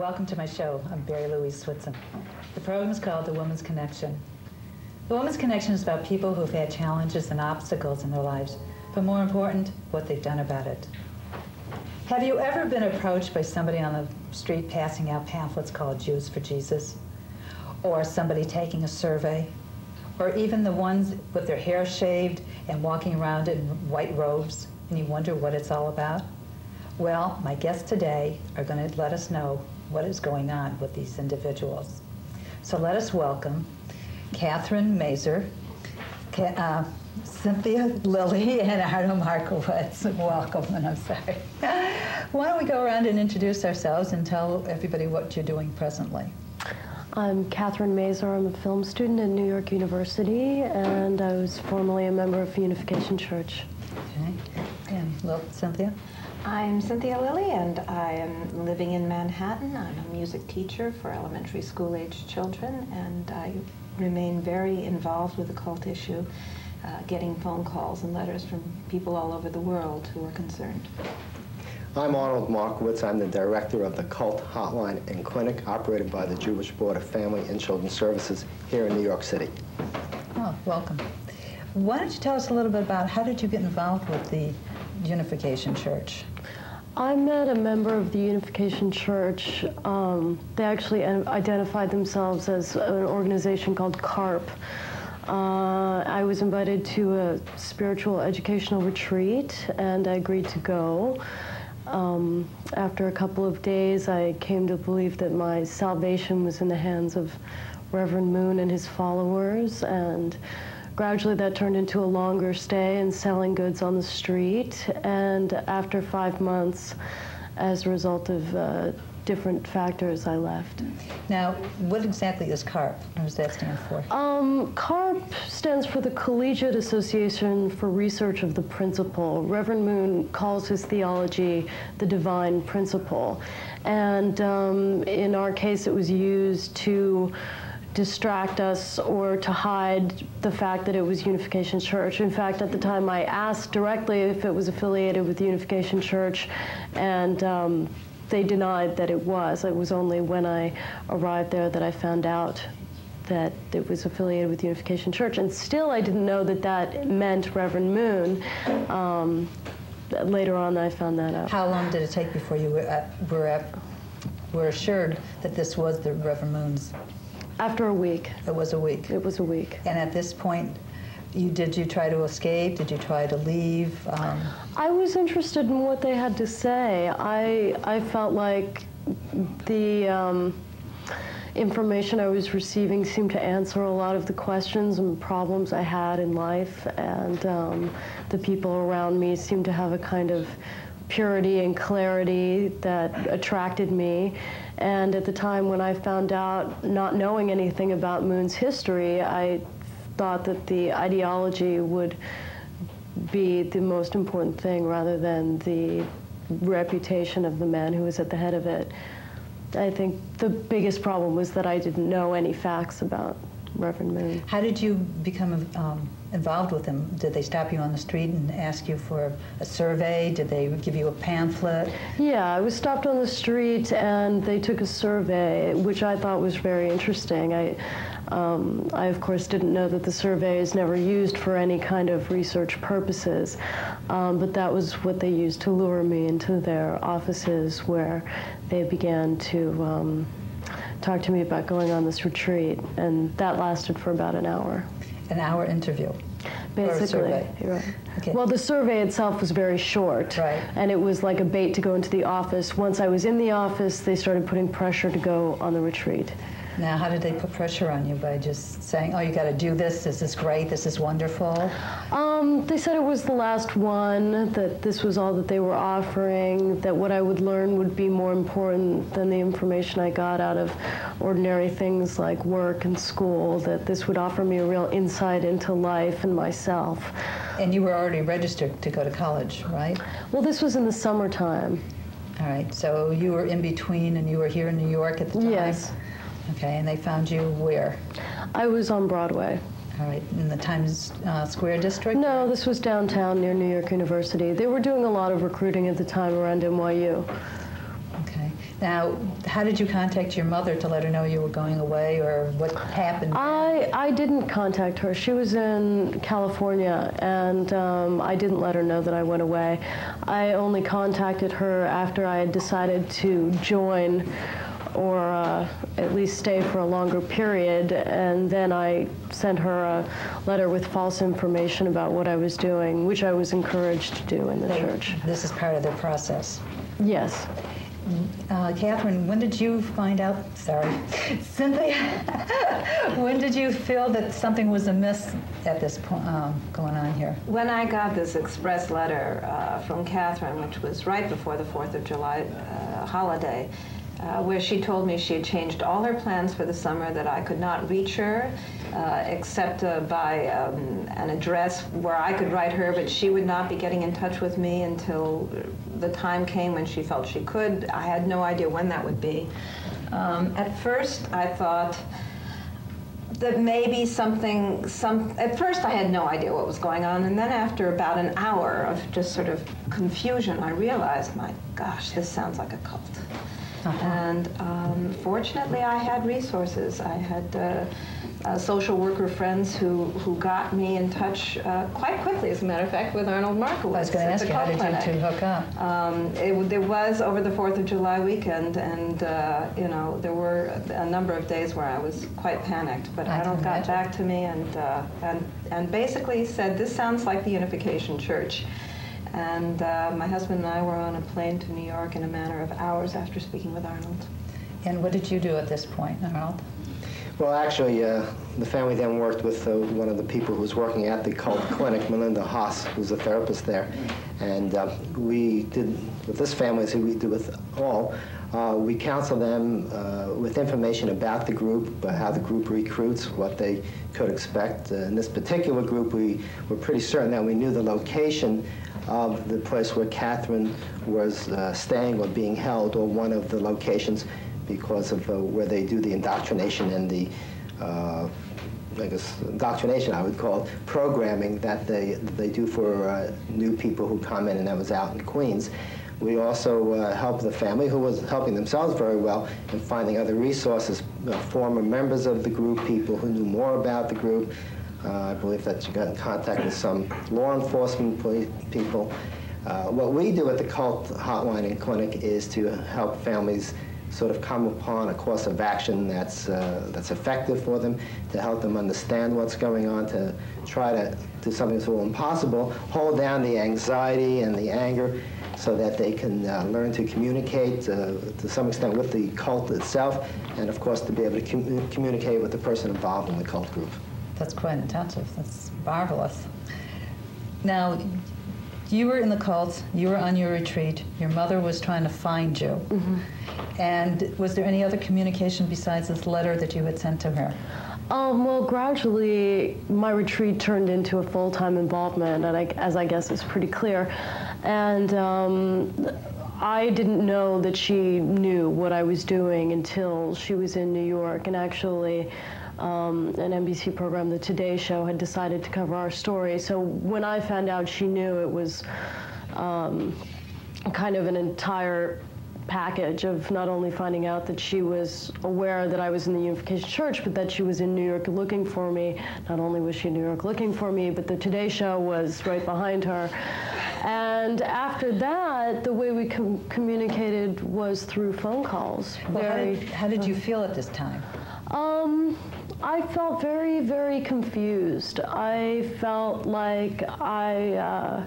welcome to my show. I'm Barrie-Louise Switzen. The program is called The Woman's Connection. The Woman's Connection is about people who've had challenges and obstacles in their lives, but more important, what they've done about it. Have you ever been approached by somebody on the street passing out pamphlets called Jews for Jesus? Or somebody taking a survey? Or even the ones with their hair shaved and walking around in white robes, and you wonder what it's all about? Well, my guests today are going to let us know what is going on with these individuals. So let us welcome Catherine Mazer, Cynthia Lilly, and Arno Markowitz. Welcome, and I'm sorry. Why don't we go around and introduce ourselves and tell everybody what you're doing presently? I'm Catherine Mazer. I'm a film student at New York University, and I was formerly a member of Unification Church. Okay. And Cynthia? I'm Cynthia Lilly, and I am living in Manhattan. I'm a music teacher for elementary school-aged children, and I remain very involved with the cult issue, getting phone calls and letters from people all over the world who are concerned. I'm Arnold Markowitz. I'm the director of the Cult Hotline and Clinic operated by the Jewish Board of Family and Children's Services here in New York City. Oh, welcome. Why don't you tell us a little bit about how did you get involved with the Unification Church? I met a member of the Unification Church. They actually identified themselves as an organization called CARP. I was invited to a spiritual educational retreat, and I agreed to go. After a couple of days, I came to believe that my salvation was in the hands of Reverend Moon and his followers, and gradually that turned into a longer stay and selling goods on the street. And after 5 months, as a result of different factors, I left. Now, what exactly is CARP? What does that stand for? CARP stands for the Collegiate Association for Research of the Principle. Reverend Moon calls his theology the divine principle. And in our case, it was used to distract us or to hide the fact that it was Unification Church. In fact, at the time I asked directly if it was affiliated with Unification Church, and they denied that it was. It was only when I arrived there that I found out that it was affiliated with Unification Church. And still I didn't know that that meant Reverend Moon. Later on I found that out. How long did it take before you were assured that this was the Reverend Moon's? After a week. It was a week? It was a week. And at this point, did you try to escape? Did you try to leave? I was interested in what they had to say. I felt like the information I was receiving seemed to answer a lot of the questions and problems I had in life, and the people around me seemed to have a kind of purity and clarity that attracted me. And at the time when I found out, not knowing anything about Moon's history, I thought that the ideology would be the most important thing rather than the reputation of the man who was at the head of it. I think the biggest problem was that I didn't know any facts about Reverend Moon. How did you become involved with them? Did they stop you on the street and ask you for a survey? Did they give you a pamphlet? Yeah, I was stopped on the street and they took a survey, which I thought was very interesting. I of course didn't know that the survey is never used for any kind of research purposes, but that was what they used to lure me into their offices, where they began to talk to me about going on this retreat, and that lasted for about an hour. An hour interview? Basically, survey. Right. Okay. Well, the survey itself was very short, right, and it was like a bait to go into the office. Once I was in the office, they started putting pressure to go on the retreat. Now, how did they put pressure on you? By just saying, oh, you got to do this is great, this is wonderful? They said it was the last one, that this was all that they were offering, that what I would learn would be more important than the information I got out of ordinary things like work and school, that this would offer me a real insight into life and myself. And you were already registered to go to college, right? Well, this was in the summertime. All right, so you were in between and you were here in New York at the time? Yes. Okay, and they found you where? I was on Broadway. All right, in the Times Square district? No, this was downtown near New York University. They were doing a lot of recruiting at the time around NYU. Okay. Now, how did you contact your mother to let her know you were going away, or what happened? I didn't contact her. She was in California, and I didn't let her know that I went away. I only contacted her after I had decided to join, or at least stay for a longer period, and then I sent her a letter with false information about what I was doing, which I was encouraged to do in the church. This is part of their process. Yes. Catherine, when did you find out, sorry, Cynthia, when did you feel that something was amiss at this point going on here? When I got this express letter from Catherine, which was right before the 4th of July holiday, where she told me she had changed all her plans for the summer, that I could not reach her except by an address where I could write her, but she would not be getting in touch with me until the time came when she felt she could. I had no idea when that would be. At first, I thought that maybe at first I had no idea what was going on, and then after about an hour of just sort of confusion, I realized, my gosh, this sounds like a cult. And fortunately, I had resources. I had social worker friends who got me in touch quite quickly, as a matter of fact, with Arnold Markowitz. I was going to ask you, how did you two hook up? There was over the 4th of July weekend, and you know, there were a number of days where I was quite panicked. But Arnold got back to me and basically said, "This sounds like the Unification Church." And my husband and I were on a plane to New York in a matter of hours after speaking with Arnold. And what did you do at this point, Arnold? Well, actually, the family then worked with one of the people who was working at the cult clinic, Melinda Haas, who's a therapist there. And we did, with this family, as we do with all, we counsel them with information about the group, how the group recruits, what they could expect. In this particular group, we were pretty certain that we knew the location of the place where Catherine was staying or being held, or one of the locations, because of where they do the indoctrination and the, I guess, indoctrination, I would call it, programming that they do for new people who come in, and that was out in Queens. We also helped the family, who was helping themselves very well, in finding other resources, former members of the group, people who knew more about the group. I believe that you got in contact with some law enforcement people. What we do at the Cult Hotline and Clinic is to help families sort of come upon a course of action that's effective for them, to help them understand what's going on, to try to do something that's a little impossible, hold down the anxiety and the anger so that they can learn to communicate to some extent with the cult itself, and of course to be able to communicate with the person involved in the cult group. That's quite intensive. That's marvelous. Now, you were in the cult, you were on your retreat, your mother was trying to find you. Mm-hmm. And was there any other communication besides this letter that you had sent to her? Well, gradually, my retreat turned into a full-time involvement, and as I guess is pretty clear. And I didn't know that she knew what I was doing until she was in New York, and actually, an NBC program, The Today Show, had decided to cover our story. So when I found out she knew, it was kind of an entire package of not only finding out that she was aware that I was in the Unification Church, but that she was in New York looking for me. Not only was she in New York looking for me, but The Today Show was right behind her. And after that, the way we communicated was through phone calls. Well, how did you feel at this time? I felt very, very confused. I felt like I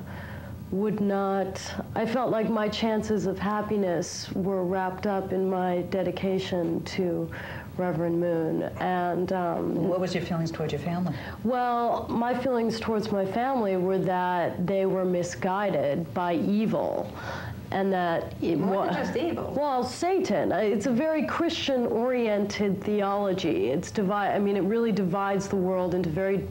felt like my chances of happiness were wrapped up in my dedication to Reverend Moon. And what was your feelings towards your family? Well, my feelings towards my family were that they were misguided by evil. And that more than just evil. Well, Satan. It's a very Christian-oriented theology. It really divides the world into very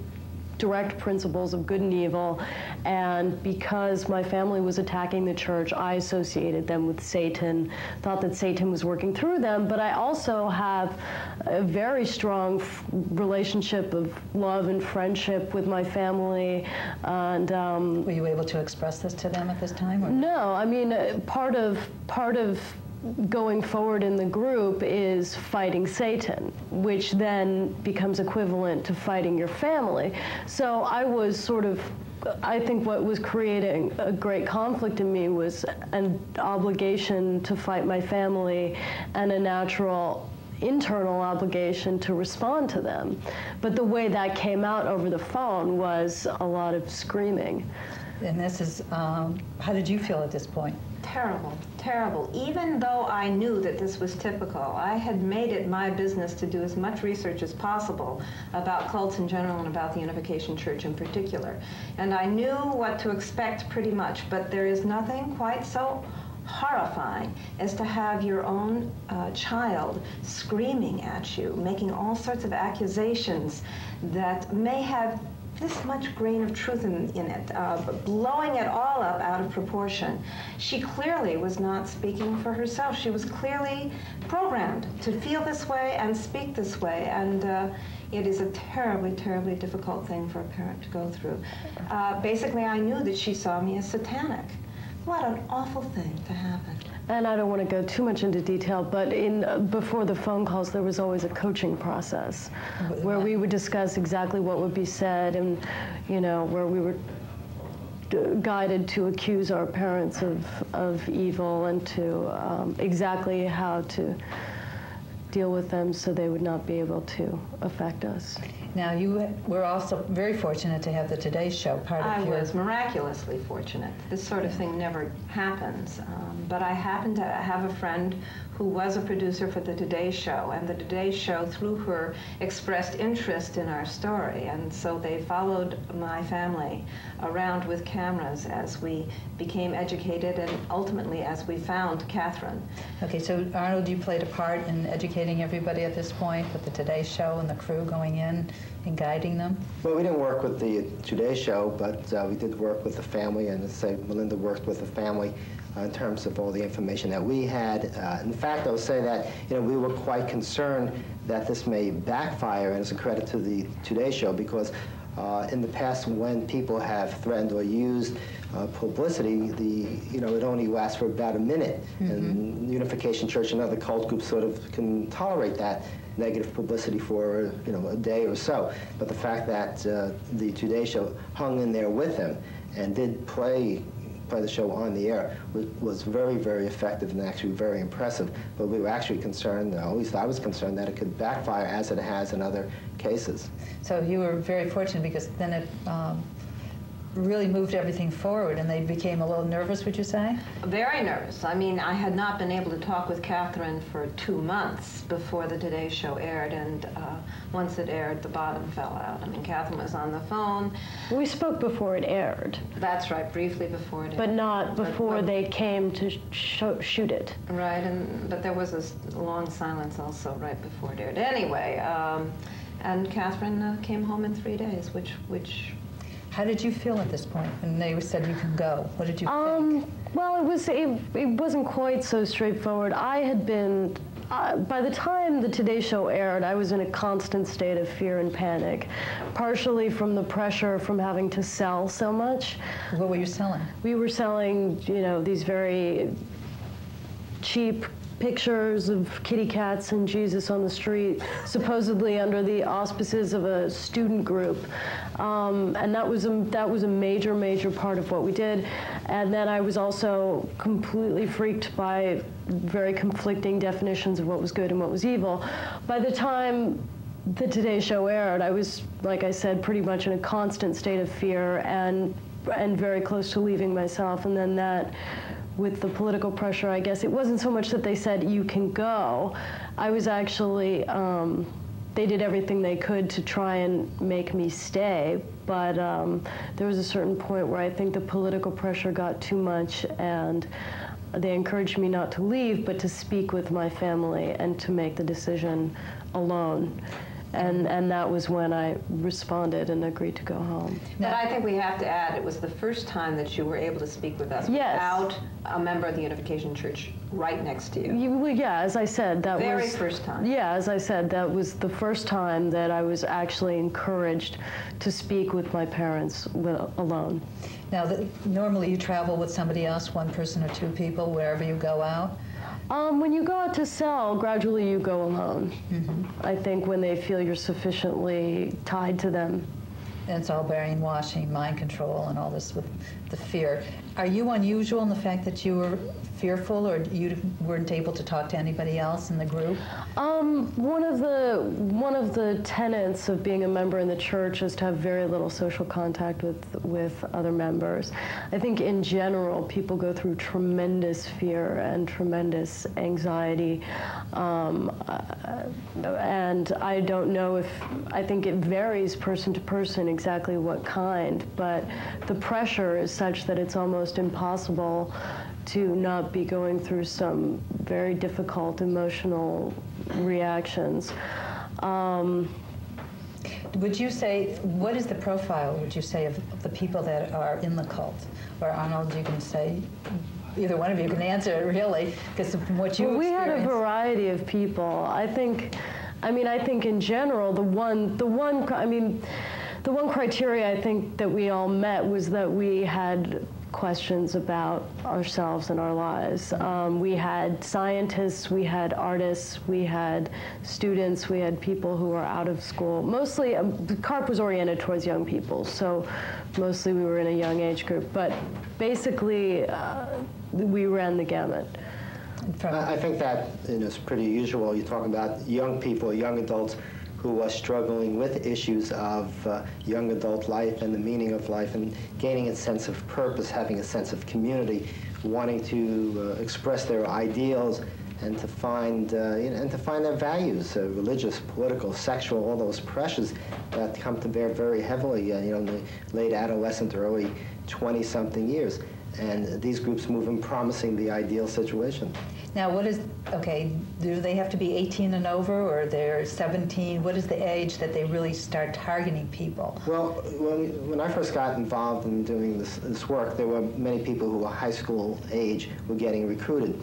direct principles of good and evil, and because my family was attacking the church, I associated them with Satan, thought that Satan was working through them, but I also have a very strong relationship of love and friendship with my family, and were you able to express this to them at this time? Or? No, I mean, part of going forward in the group is fighting Satan, which then becomes equivalent to fighting your family. So I was sort of, I think what was creating a great conflict in me was an obligation to fight my family and a natural internal obligation to respond to them. But the way that came out over the phone was a lot of screaming. And this is, how did you feel at this point? Terrible, terrible. Even though I knew that this was typical, I had made it my business to do as much research as possible about cults in general and about the Unification Church in particular. And I knew what to expect pretty much, but there is nothing quite so horrifying as to have your own child screaming at you, making all sorts of accusations that may have this much grain of truth in it, blowing it all up out of proportion. She clearly was not speaking for herself. She was clearly programmed to feel this way and speak this way, and it is a terribly, terribly difficult thing for a parent to go through. Basically, I knew that she saw me as satanic. What an awful thing to happen. And I don't want to go too much into detail, but before the phone calls, there was always a coaching process where we would discuss exactly what would be said, and where we were guided to accuse our parents of evil and to exactly how to deal with them so they would not be able to affect us. Now, you were also very fortunate to have the Today Show part of your... I was miraculously fortunate. This sort of thing never happens. But I happened to have a friend who was a producer for the Today Show, and the Today Show, through her, expressed interest in our story. And so they followed my family around with cameras as we became educated and ultimately as we found Catherine. Okay, so Arnold, you played a part in educating everybody at this point with the Today Show and the crew going in and guiding them? Well, we didn't work with the Today Show, but we did work with the family, and say Melinda worked with the family in terms of all the information that we had. In fact, I would say that we were quite concerned that this may backfire, and it's a credit to the Today Show, because in the past, when people have threatened or used publicity, it only lasts for about a minute, and Unification Church and other cult groups sort of can tolerate that negative publicity for a day or so. But the fact that the Today Show hung in there with him and did play the show on the air was very, very effective and actually very impressive. But we were actually concerned, at least I was concerned, that it could backfire as it has in other cases. So you were very fortunate, because then it really moved everything forward, and they became a little nervous, would you say? Very nervous. I mean, I had not been able to talk with Catherine for 2 months before the Today Show aired, and once it aired, the bottom fell out. I mean, Catherine was on the phone. We spoke before it aired. That's right, briefly before it aired. But not before they came to shoot it. Right, but there was a long silence also right before it aired. Anyway, and Catherine came home in 3 days, which How did you feel at this point when they said you can go? What did you think? Well, it wasn't quite so straightforward. I had been, by the time the Today Show aired, I was in a constant state of fear and panic, partially from the pressure from having to sell so much. What were you selling? We were selling, these very cheap pictures of kitty cats and Jesus on the street, supposedly under the auspices of a student group, and that was a major, major part of what we did. And then I was also completely freaked by very conflicting definitions of what was good and what was evil. By the time the Today Show aired, I was, like I said, pretty much in a constant state of fear and very close to leaving myself. And then that, with the political pressure, I guess it wasn't so much that they said you can go. I was actually, they did everything they could to try and make me stay, but there was a certain point where I think the political pressure got too much, and they encouraged me not to leave, but to speak with my family and to make the decision alone. And that was when I responded and agreed to go home. But I think we have to add, it was the first time that you were able to speak with us without a member of the Unification Church right next to you. Yeah, as I said, that was... Very first time. Yeah, as I said, that was the first time that I was actually encouraged to speak with my parents alone. Now, normally you travel with somebody else, one person or two people, wherever you go out. When you go out to sell, gradually you go alone. I think when they feel you're sufficiently tied to them. And it's all brainwashing, mind control, and all this with the fear. Are you unusual in the fact that you were fearful, or you weren't able to talk to anybody else in the group? One of the tenets of being a member in the church is to have very little social contact with other members. I think in general, people go through tremendous fear and tremendous anxiety, and I don't know if, I think it varies person to person exactly what kind, but the pressure is such that it's almost impossible to not be going through some very difficult emotional reactions. Would you say, what is the profile, would you say, of the people that are in the cult? Or Arnold, you can say, either one of you can answer it really, because from what you we had a variety of people. I think in general, the one criteria I think that we all met was that we had questions about ourselves and our lives. We had scientists, we had artists, we had students, we had people who were out of school. Mostly, the CARP was oriented towards young people, so mostly we were in a young age group. But basically, we ran the gamut. I think that is pretty usual. You're talking about young people, young adults, who are struggling with issues of young adult life and the meaning of life, and gaining a sense of purpose, having a sense of community, wanting to express their ideals and to find their values, religious, political, sexual, all those pressures that come to bear very heavily, in the late adolescent, early 20-something years. And these groups move in promising the ideal situation. Now, do they have to be 18 and over, or they're 17? What is the age that they really start targeting people? Well, when I first got involved in doing this work, there were many people who were high school age were getting recruited.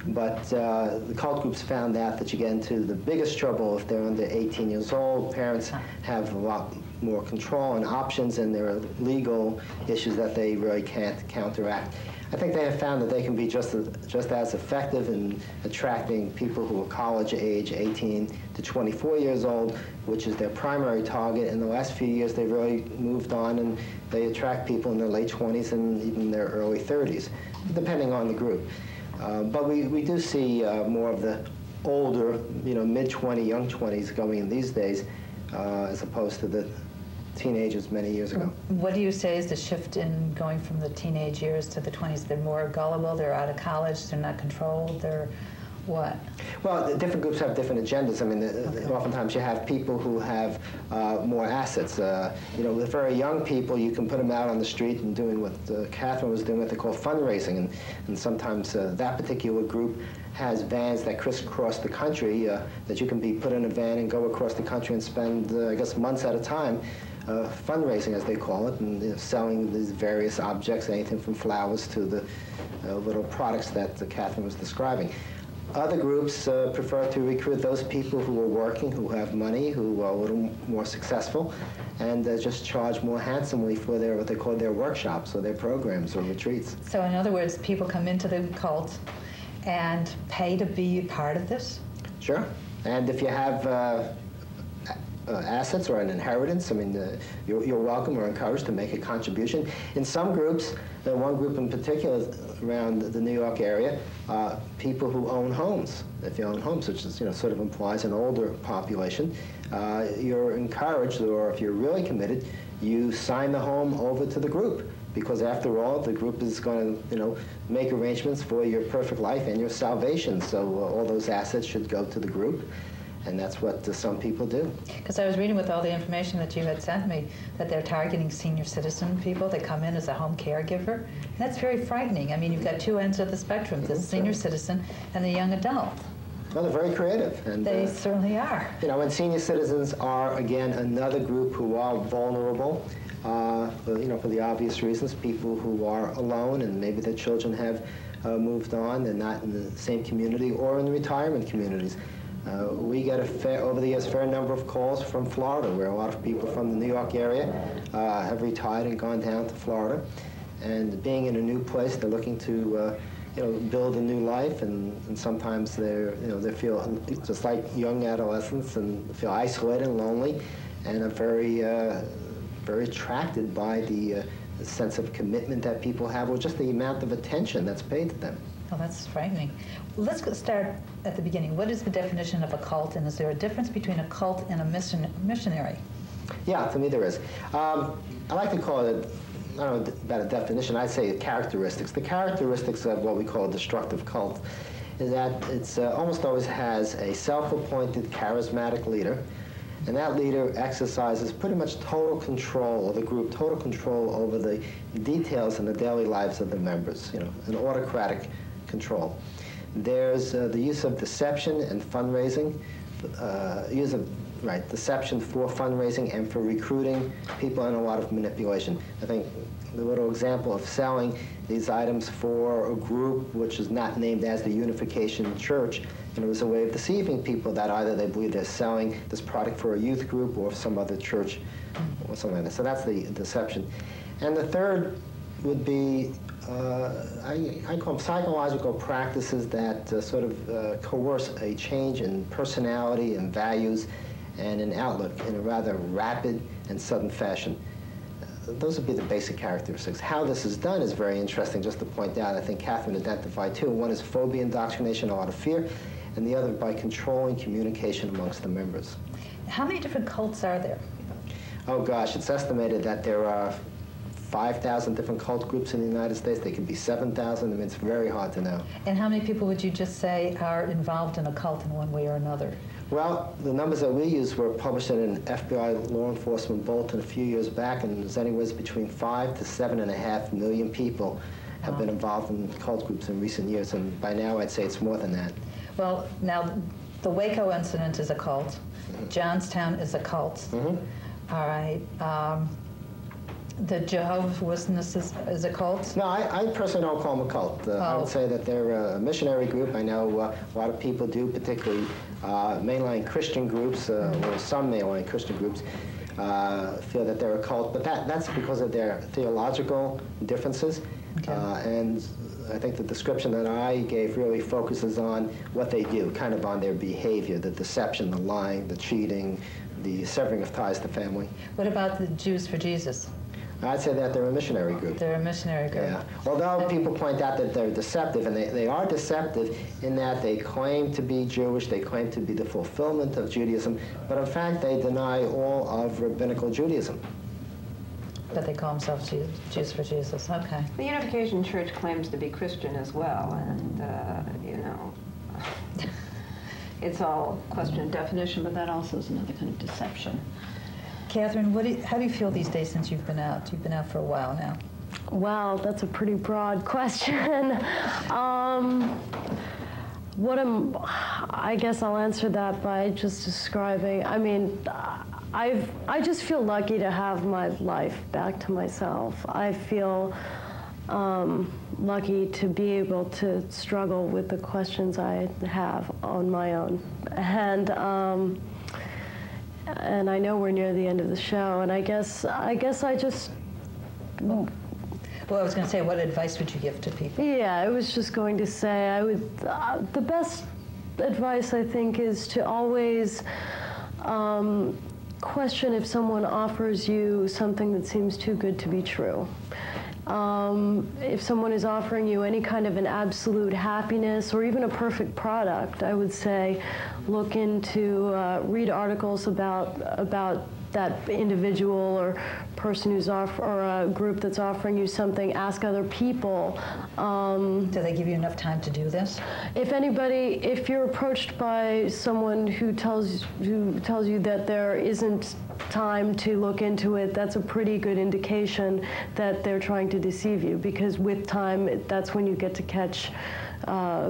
But the cult groups found out that you get into the biggest trouble if they're under 18 years old. Parents have a lot more control and options, and there are legal issues that they really can't counteract. I think they have found that they can be just as effective in attracting people who are college age, 18 to 24 years old, which is their primary target. In the last few years, they've really moved on, and they attract people in their late 20s and even their early 30s, depending on the group. But we do see more of the older, mid-20, young 20s going in these days, as opposed to the teenagers many years ago. What do you say is the shift in going from the teenage years to the 20s? They're more gullible, they're out of college, they're not controlled, they're what? Well, the different groups have different agendas. I mean, oftentimes you have people who have more assets. With very young people, you can put them out on the street and doing what Catherine was doing, what they call fundraising. And sometimes that particular group has vans that crisscross the country, that you can be put in a van and go across the country and spend, I guess, months at a time fundraising, as they call it, and selling these various objects, anything from flowers to the little products that Catherine was describing. Other groups prefer to recruit those people who are working, who have money, who are a little more successful, and just charge more handsomely for their what they call their workshops or their programs or retreats. So in other words, people come into the cult and pay to be part of this? Sure. And if you have assets or an inheritance, I mean, you're welcome or encouraged to make a contribution. In some groups, one group in particular around the New York area, people who own homes. If you own homes, which is, sort of implies an older population, you're encouraged, or if you're really committed, you sign the home over to the group. Because after all, the group is going to, make arrangements for your perfect life and your salvation. So all those assets should go to the group. And that's what some people do. Because I was reading with all the information that you had sent me that they're targeting senior citizen people that come in as a home caregiver. And that's very frightening. I mean, you've got two ends of the spectrum, the senior citizen and the young adult. Well, they're very creative. And, they certainly are. And senior citizens are, again, another group who are vulnerable, for the obvious reasons, people who are alone and maybe their children have moved on, they're not in the same community or in retirement communities. We get over the years, a fair number of calls from Florida, where a lot of people from the New York area have retired and gone down to Florida. And being in a new place, they're looking to build a new life, and sometimes they feel just like young adolescents and feel isolated and lonely, and are very attracted by the sense of commitment that people have, or just the amount of attention that's paid to them. Oh, that's frightening. Let's start at the beginning. What is the definition of a cult, and is there a difference between a cult and a missionary? Yeah, to me there is. I like to call it, I don't know about a definition, I'd say characteristics. The characteristics of what we call a destructive cult is that it's almost always has a self-appointed charismatic leader, and that leader exercises pretty much total control of the group, total control over the details in the daily lives of the members, an autocratic control. There's the use of deception and fundraising, deception for fundraising and for recruiting people, and a lot of manipulation. I think the little example of selling these items for a group which is not named as the Unification Church, and it was a way of deceiving people that either they believe they're selling this product for a youth group or some other church or something like that. So that's the deception. And the third would be, I call them psychological practices that sort of coerce a change in personality and values and in outlook in a rather rapid and sudden fashion. Those would be the basic characteristics. How this is done is very interesting, just to point out. I think Catherine identified two. One is phobia indoctrination, a lot of fear, and the other by controlling communication amongst the members. How many different cults are there? Oh gosh, it's estimated that there are 5,000 different cult groups in the United States. They could be 7,000. I mean, it's very hard to know. And how many people would you just say are involved in a cult in one way or another? Well, the numbers that we use were published in an FBI law enforcement bulletin a few years back, and there's anywhere between 5 to 7.5 million people have been involved in cult groups in recent years, and by now I'd say it's more than that. Well, now, the Waco incident is a cult. Johnstown is a cult. All right. The Jehovah's Witnesses is a cult? No, I personally don't call them a cult. I would say that they're a missionary group. I know a lot of people do, particularly mainline Christian groups, or some mainline Christian groups, feel that they're a cult, but that's because of their theological differences. Okay. And I think the description that I gave really focuses on what they do, kind of on their behavior, the deception, the lying, the cheating, the severing of ties to family. What about the Jews for Jesus? I'd say that they're a missionary group. They're a missionary group. Yeah. Although people point out that they're deceptive, and they are deceptive in that they claim to be Jewish, they claim to be the fulfillment of Judaism, but in fact they deny all of rabbinical Judaism. But they call themselves Jews for Jesus. Okay. The Unification Church claims to be Christian as well, and it's all a question of definition, but that also is another kind of deception. Catherine, how do you feel these days since you've been out? You've been out for a while now. Wow, that's a pretty broad question. I guess I'll answer that by just describing, I mean, I just feel lucky to have my life back to myself. I feel lucky to be able to struggle with the questions I have on my own. And I know we're near the end of the show, and I guess I just... Well, I was going to say, what advice would you give to people? Yeah, I was just going to say, the best advice, I think, is to always question if someone offers you something that seems too good to be true. If someone is offering you any kind of an absolute happiness or even a perfect product, I would say look into, read articles about that individual or person who's or a group that's offering you something. Ask other people. Do they give you enough time to do this? If you're approached by someone who tells you that there isn't time to look into it, that's a pretty good indication that they're trying to deceive you, because with time, that's when you get to catch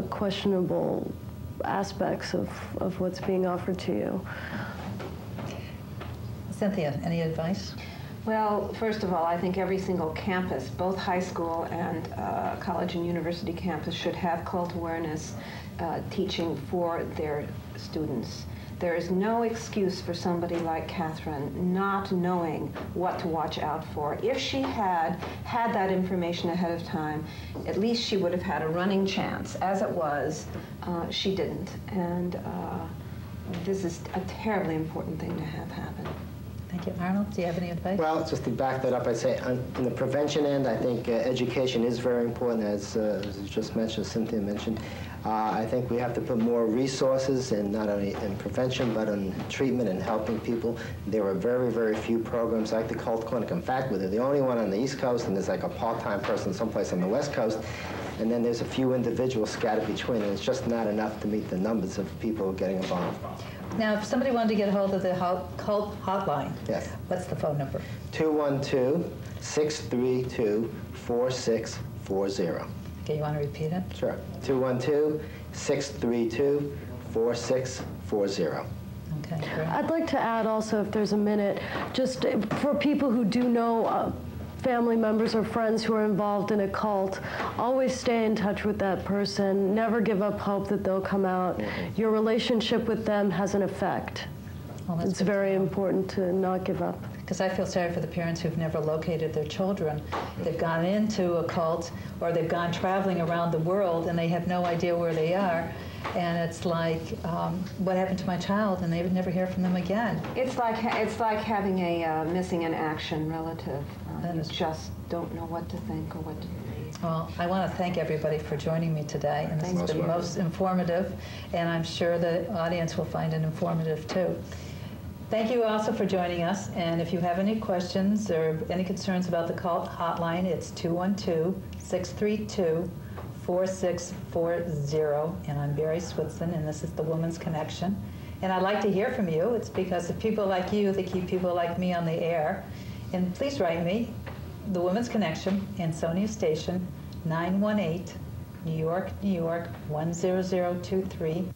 questionable aspects of what's being offered to you. Cynthia, any advice? Well, first of all, I think every single campus, both high school and college and university campus, should have cult awareness teaching for their students. There is no excuse for somebody like Catherine not knowing what to watch out for. If she had had that information ahead of time, at least she would have had a running chance. As it was, she didn't. And this is a terribly important thing to have happen. Thank you. Arnold, do you have any advice? Well, just to back that up, I'd say on the prevention end, I think education is very important, as you just mentioned, Cynthia mentioned. I think we have to put more resources in not only in prevention, but in treatment and helping people. There are very, very few programs like the Cult Clinic. In fact, we're the only one on the East Coast, and there's like a part-time person someplace on the West Coast, and then there's a few individuals scattered between, and it's just not enough to meet the numbers of people getting involved. Now, if somebody wanted to get a hold of the cult hotline, yes, what's the phone number? 212-632-4640. Okay, you want to repeat it? Sure. 212-632-4640. Okay, great. I'd like to add also, if there's a minute, just for people who do know family members or friends who are involved in a cult, always stay in touch with that person. Never give up hope that they'll come out. Your relationship with them has an effect. Well, It's very important to not give up. Because I feel sorry for the parents who've never located their children. They've gone into a cult, or they've gone traveling around the world, and they have no idea where they are. And it's like, what happened to my child? And they would never hear from them again. It's like having a missing in action relative. You just don't know what to think or what to believe. Well, I want to thank everybody for joining me today, and this has been most informative, and I'm sure the audience will find it informative too. Thank you also for joining us, and if you have any questions or any concerns about the cult hotline, it's 212-632-4640, and I'm Barrie Switzen, and this is the Women's Connection. And I'd like to hear from you. It's because of people like you that keep people like me on the air. And please write me, The Women's Connection, Ansonia Station, 918, New York, New York, 10023.